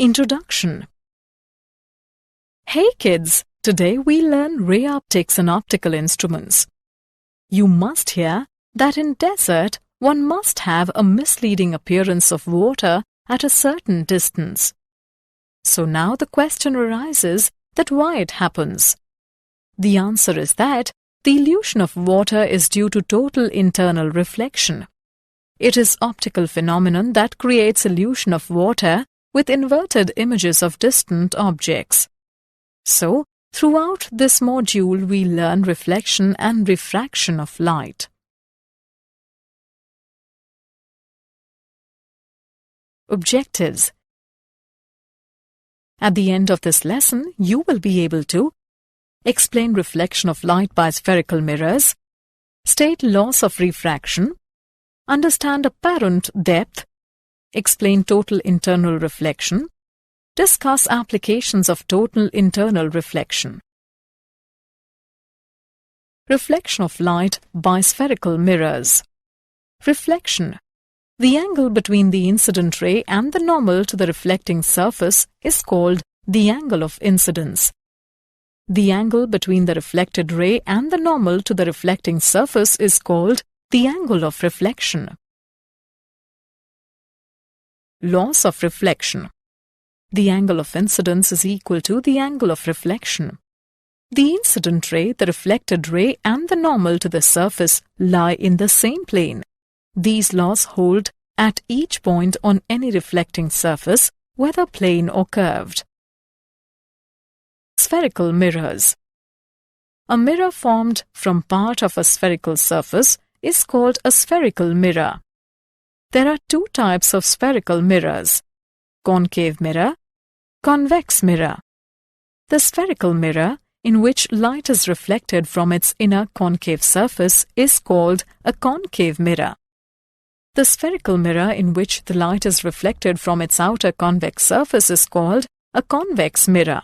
Introduction. Hey kids, today we learn ray optics and optical instruments. You must hear that in desert one must have a misleading appearance of water at a certain distance. So now the question arises that why it happens. The answer is that the illusion of water is due to total internal reflection. It is optical phenomenon that creates illusion of water with inverted images of distant objects. So, throughout this module we learn reflection and refraction of light. Objectives. At the end of this lesson, you will be able to explain reflection of light by spherical mirrors, state laws of refraction, understand apparent depth, explain total internal reflection, discuss applications of total internal reflection. Reflection of light by spherical mirrors. Reflection. The angle between the incident ray and the normal to the reflecting surface is called the angle of incidence. The angle between the reflected ray and the normal to the reflecting surface is called the angle of reflection. Laws of reflection. The angle of incidence is equal to the angle of reflection. The incident ray, the reflected ray, and the normal to the surface lie in the same plane. These laws hold at each point on any reflecting surface, whether plane or curved. Spherical mirrors. A mirror formed from part of a spherical surface is called a spherical mirror. There are two types of spherical mirrors: concave mirror, convex mirror. The spherical mirror, in which light is reflected from its inner concave surface, is called a concave mirror. The spherical mirror in which the light is reflected from its outer convex surface is called a convex mirror.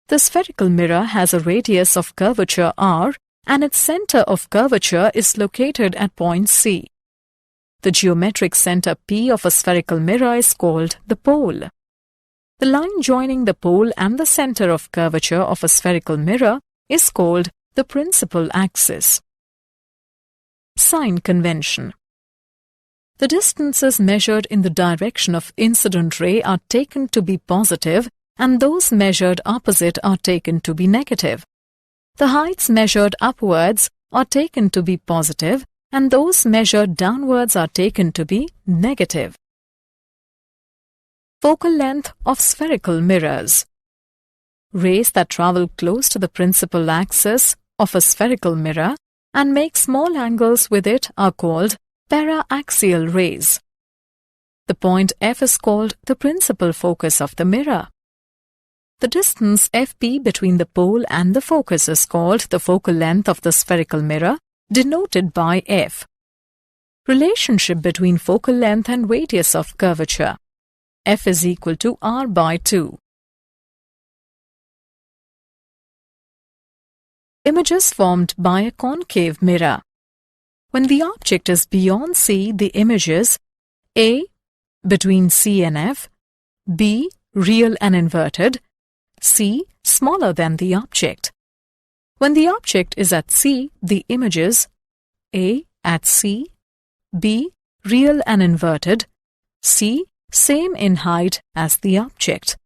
The spherical mirror has a radius of curvature r, and its center of curvature is located at point C. The geometric center P of a spherical mirror is called the pole. The line joining the pole and the center of curvature of a spherical mirror is called the principal axis. Sign convention. The distances measured in the direction of incident ray are taken to be positive, and those measured opposite are taken to be negative. The heights measured upwards are taken to be positive, and those measured downwards are taken to be negative. Focal length of spherical mirrors. Rays that travel close to the principal axis of a spherical mirror and make small angles with it are called para-axial rays. The point F is called the principal focus of the mirror. The distance FP between the pole and the focus is called the focal length of the spherical mirror, denoted by F. Relationship between focal length and radius of curvature. F is equal to R by 2. Images formed by a concave mirror. When the object is beyond C, the images A. between C and F, B. real and inverted, C. smaller than the object. When the object is at C, the images A. at C, B. real and inverted, C. same in height as the object.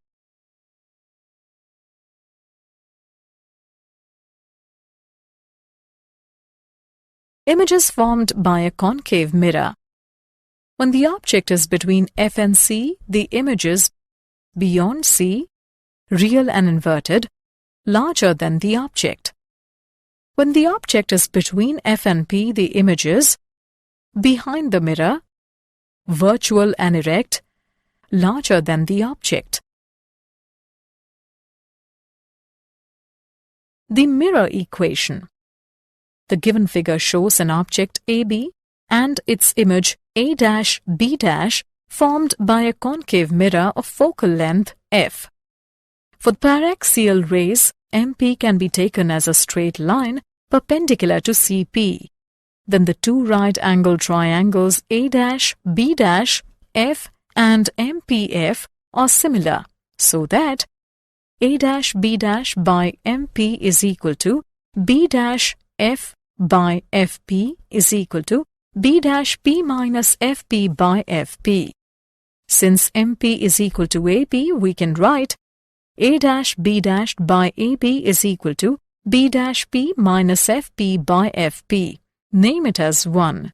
Images formed by a concave mirror. When the object is between F and C, the images beyond C, real and inverted, larger than the object. When the object is between F and P, the images behind the mirror, virtual and erect, larger than the object. The mirror equation. The given figure shows an object AB and its image A', B' formed by a concave mirror of focal length F. For paraxial rays, MP can be taken as a straight line perpendicular to CP. Then the two right-angled triangles A', B', F and MPF are similar, so that A dash B dash by MP is equal to B dash F by FP is equal to B dash P minus FP by FP. Since MP is equal to AB, we can write A dash B dash by AB is equal to B dash P minus FP by FP. Name it as 1.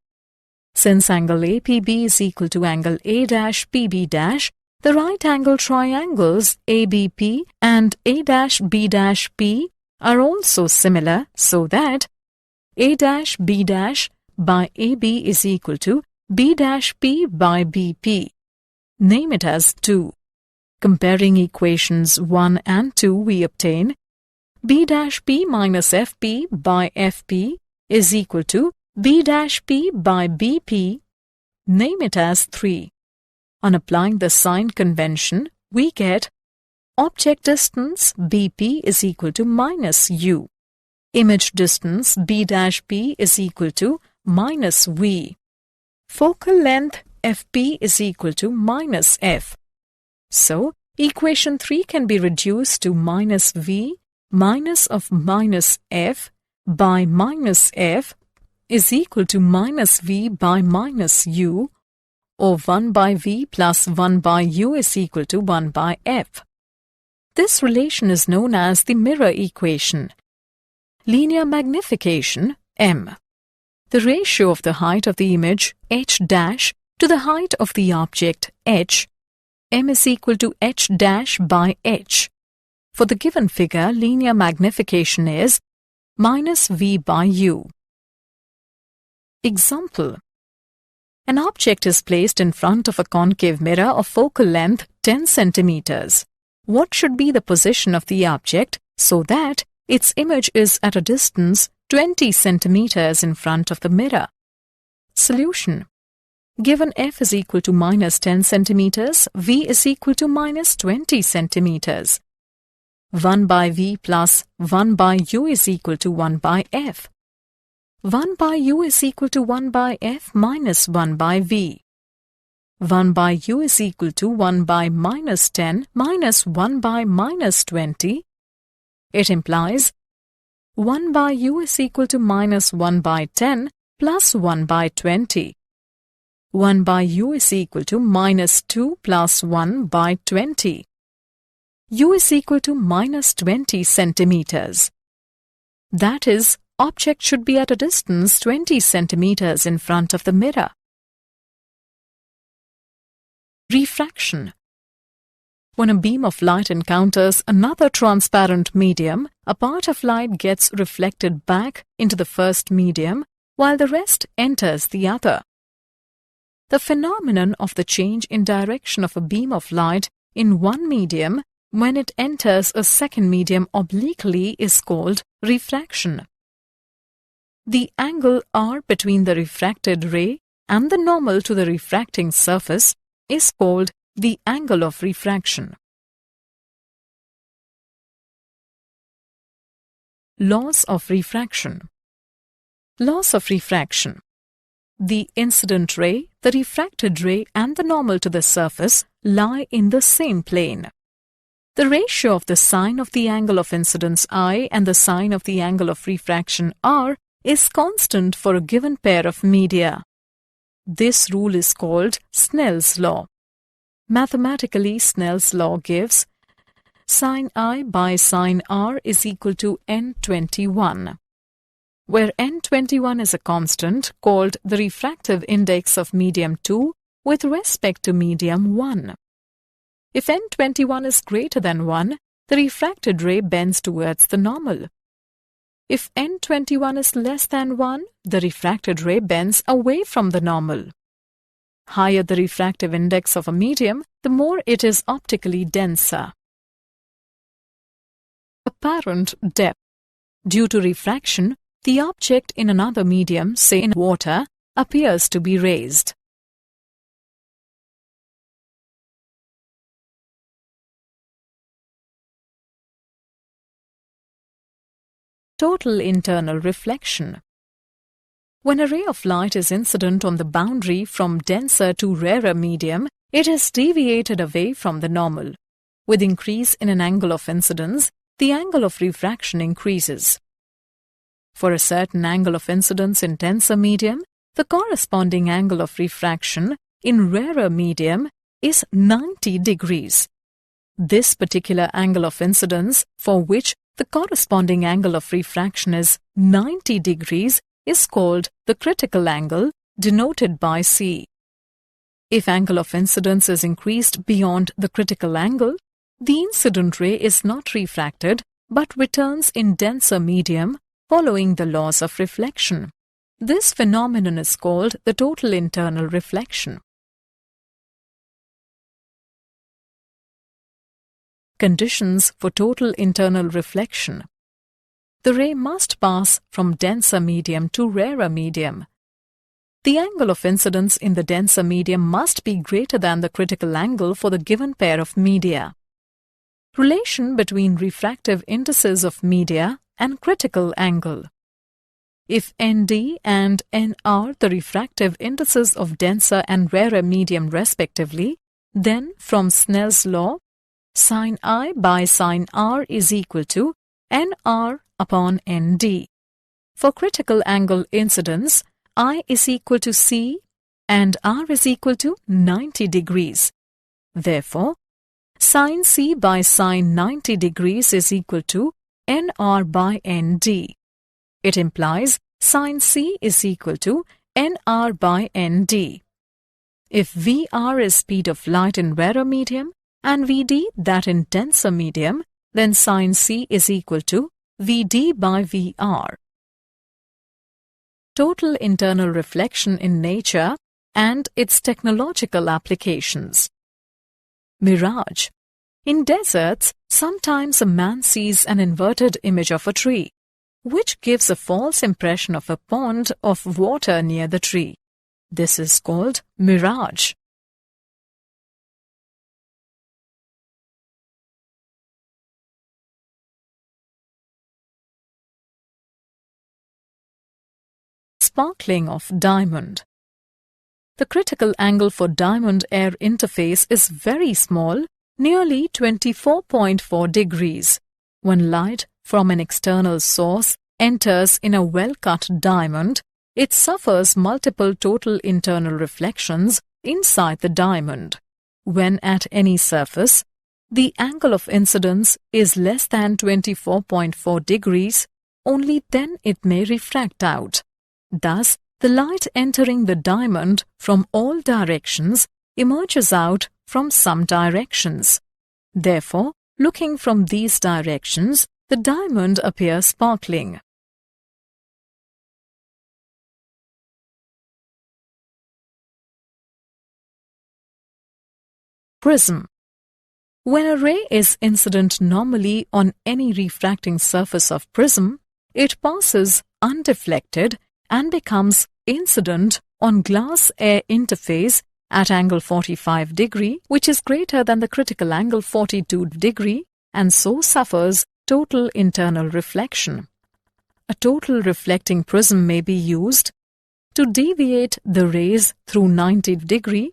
Since angle APB is equal to angle A dash PB dash, the right angle triangles ABP and A dash B dash P are also similar, so that A dash B dash by AB is equal to B dash P by BP. Name it as 2. Comparing equations 1 and 2, we obtain B dash P minus FP by FP is equal to B dash P by BP. Name it as 3. On applying the sign convention, we get object distance BP is equal to minus U. Image distance B dash P is equal to minus V. Focal length FP is equal to minus F. So, equation 3 can be reduced to minus V minus of minus F by minus F is equal to minus V by minus U, or 1 by V plus 1 by U is equal to 1 by F. This relation is known as the mirror equation. Linear magnification, M. The ratio of the height of the image, H dash, to the height of the object, H, M is equal to H dash by H. For the given figure, linear magnification is minus V by U. Example. An object is placed in front of a concave mirror of focal length 10 centimeters. What should be the position of the object so that its image is at a distance 20 centimeters in front of the mirror? Solution. Given f is equal to minus 10 centimeters, v is equal to minus 20 centimeters. 1 by v plus 1 by u is equal to 1 by f. 1 by u is equal to 1 by f minus 1 by v. 1 by u is equal to 1 by minus 10 minus 1 by minus 20. It implies 1 by u is equal to minus 1 by 10 plus 1 by 20. 1 by u is equal to minus 2 plus 1 by 20. U is equal to minus 20 centimeters. That is, object should be at a distance 20 centimeters in front of the mirror. Refraction. When a beam of light encounters another transparent medium, a part of light gets reflected back into the first medium, while the rest enters the other. The phenomenon of the change in direction of a beam of light in one medium when it enters a second medium obliquely is called refraction. The angle r between the refracted ray and the normal to the refracting surface is called the angle of refraction. Laws of refraction. Laws of refraction. The incident ray, the refracted ray and the normal to the surface lie in the same plane. The ratio of the sine of the angle of incidence I and the sine of the angle of refraction R is constant for a given pair of media. This rule is called Snell's law. Mathematically, Snell's law gives sine I by sine R is equal to n21, where n21 is a constant called the refractive index of medium 2 with respect to medium 1. If n21 is greater than 1, the refracted ray bends towards the normal. If n21 is less than 1, the refracted ray bends away from the normal. Higher the refractive index of a medium, the more it is optically denser. Apparent depth. Due to refraction, the object in another medium, say in water, appears to be raised. Total internal reflection. When a ray of light is incident on the boundary from denser to rarer medium, it is deviated away from the normal. With increase in an angle of incidence, the angle of refraction increases. For a certain angle of incidence in denser medium, the corresponding angle of refraction in rarer medium is 90 degrees. This particular angle of incidence, for which the corresponding angle of refraction is 90 degrees, is called the critical angle, denoted by C. If angle of incidence is increased beyond the critical angle, the incident ray is not refracted but returns in denser medium following the laws of reflection. This phenomenon is called the total internal reflection. Conditions for total internal reflection. The ray must pass from denser medium to rarer medium. The angle of incidence in the denser medium must be greater than the critical angle for the given pair of media. Relation between refractive indices of media and critical angle. If ND and N are the refractive indices of denser and rarer medium respectively, then from Snell's law, sin I by sin R is equal to NR upon ND. For critical angle incidence, I is equal to C and R is equal to 90 degrees. Therefore, sin C by sin 90 degrees is equal to NR by ND. It implies sin C is equal to NR by ND. If VR is speed of light in rarer medium and VD that in denser medium, then sin C is equal to VD by VR. Total internal reflection in nature and its technological applications. Mirage. In deserts, sometimes a man sees an inverted image of a tree, which gives a false impression of a pond of water near the tree. This is called mirage. Sparkling of diamond. The critical angle for diamond-air interface is very small, nearly 24.4 degrees. When light from an external source enters in a well-cut diamond, it suffers multiple total internal reflections inside the diamond. When at any surface, the angle of incidence is less than 24.4 degrees, only then it may refract out. Thus, the light entering the diamond from all directions emerges out from some directions. Therefore, looking from these directions, the diamond appears sparkling. Prism. When a ray is incident normally on any refracting surface of prism, it passes undeflected and becomes incident on glass-air interface at angle 45 degree, which is greater than the critical angle 42 degree, and so suffers total internal reflection. A total reflecting prism may be used to deviate the rays through 90 degree,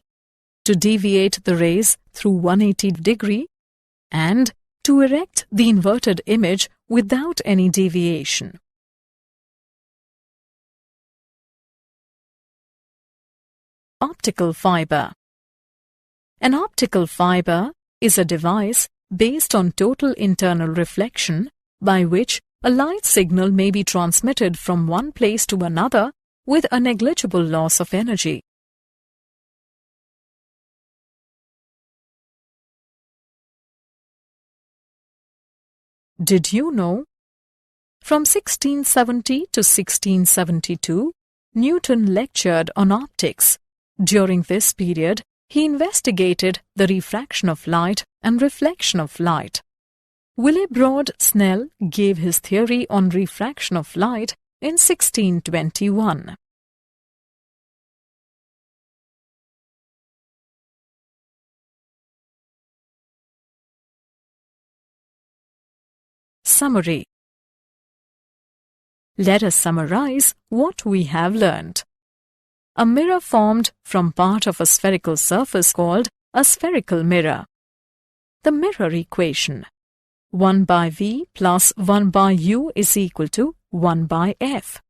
to deviate the rays through 180 degree, and to erect the inverted image without any deviation. Optical fiber. An optical fiber is a device based on total internal reflection by which a light signal may be transmitted from one place to another with a negligible loss of energy. Did you know? From 1670 to 1672, Newton lectured on optics. During this period, he investigated the refraction of light and reflection of light. Willebrord Snell gave his theory on refraction of light in 1621. Summary. Let us summarize what we have learned. A mirror formed from part of a spherical surface called a spherical mirror. The mirror equation: 1 by V plus 1 by U is equal to 1 by F.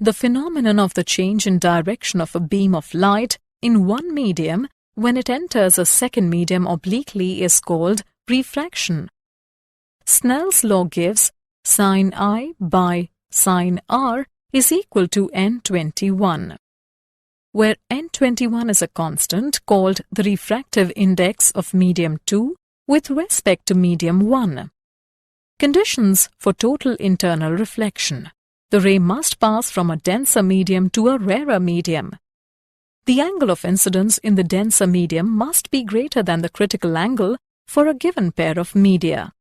The phenomenon of the change in direction of a beam of light in one medium when it enters a second medium obliquely is called refraction. Snell's law gives sin I by sin R is equal to N21, where N21 is a constant called the refractive index of medium 2 with respect to medium 1. Conditions for total internal reflection: the ray must pass from a denser medium to a rarer medium. The angle of incidence in the denser medium must be greater than the critical angle for a given pair of media.